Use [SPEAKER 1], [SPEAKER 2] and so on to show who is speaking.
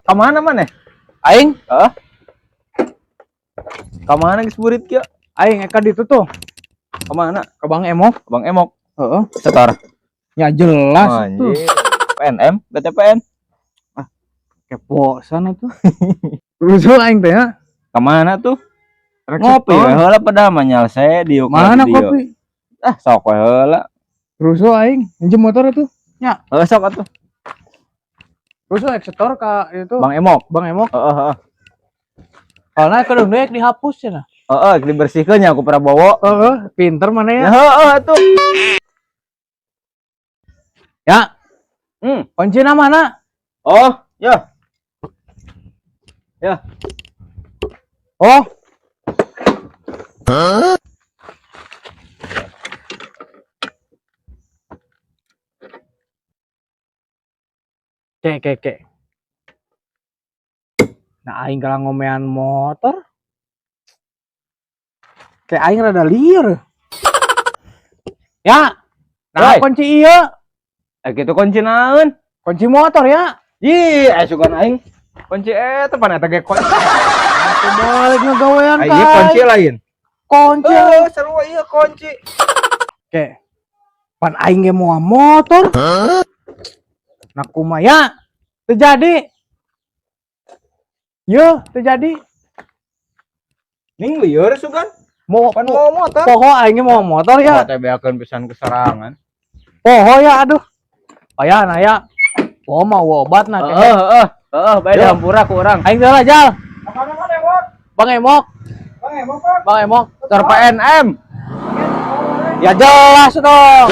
[SPEAKER 1] Kemana maneh?
[SPEAKER 2] Aing,
[SPEAKER 1] Heeh. Kemana geus burit kieu?
[SPEAKER 2] aing eka ditu tuh,
[SPEAKER 1] Kemana?
[SPEAKER 2] ke Bang Emok.
[SPEAKER 1] Bang Emok.
[SPEAKER 2] Heeh.
[SPEAKER 1] Setor.
[SPEAKER 2] Ya jelas tuh.
[SPEAKER 1] Anjir. PNM, BTPN.
[SPEAKER 2] Kepo sana tuh. Rusuh aing teh ya.
[SPEAKER 1] Kemana tuh? Rek
[SPEAKER 2] Ngopi,
[SPEAKER 1] setor.
[SPEAKER 2] ya.
[SPEAKER 1] Heula pada manyal saya diuk
[SPEAKER 2] Mana
[SPEAKER 1] di diuk.
[SPEAKER 2] kopi?
[SPEAKER 1] Ah, sok we heula.
[SPEAKER 2] Rusuh aing, pinjem motor itu. Ya,
[SPEAKER 1] Heeh sok atuh.
[SPEAKER 2] rusuh eksetor ka itu
[SPEAKER 1] Bang Emok.
[SPEAKER 2] Bang Emok.
[SPEAKER 1] Heeh heeh.
[SPEAKER 2] Karena kedung deuk dihapus ya.
[SPEAKER 1] Heeh, dibersihkeun nya ku Prabowo.
[SPEAKER 2] Heeh, pinter mana
[SPEAKER 1] Ya
[SPEAKER 2] ya?
[SPEAKER 1] heeh atuh.
[SPEAKER 2] Ya,
[SPEAKER 1] Hmm.
[SPEAKER 2] kuncina mana?
[SPEAKER 1] Oh, ya. Ya.
[SPEAKER 2] Oh, kek. Nah, aing kalau ngomean motor, kayak aing rada liar. Ya, nah
[SPEAKER 1] Woi.
[SPEAKER 2] kunci iya,
[SPEAKER 1] Kitu kunci naon?
[SPEAKER 2] kunci motor ya.
[SPEAKER 1] Ih, sugan aing. Kunci eta pan eta ge kunci.
[SPEAKER 2] Aku balik ngegawean
[SPEAKER 1] Iya kunci lain.
[SPEAKER 2] Kunci.
[SPEAKER 1] Seru ieu kunci.
[SPEAKER 2] Oke. Pan aing ge moal motor. Nah kumaya terjadi. Yo, terjadi.
[SPEAKER 1] Ning lieur sugan.
[SPEAKER 2] Mau
[SPEAKER 1] Pan mau motor.
[SPEAKER 2] poho aing ge mau motor ya.
[SPEAKER 1] Teh beakeun pisan keserangan.
[SPEAKER 2] Poho ya aduh. Aya na ya. Poho mah obat na kene.
[SPEAKER 1] Heeh, bae hampura ku urang.
[SPEAKER 2] Aing teh jal.
[SPEAKER 1] Mana Emok?
[SPEAKER 2] Bang Emok.
[SPEAKER 1] Bang Emok, Pak.
[SPEAKER 2] Bang Emok.
[SPEAKER 1] Ter PNM.
[SPEAKER 2] Ya jelas dong.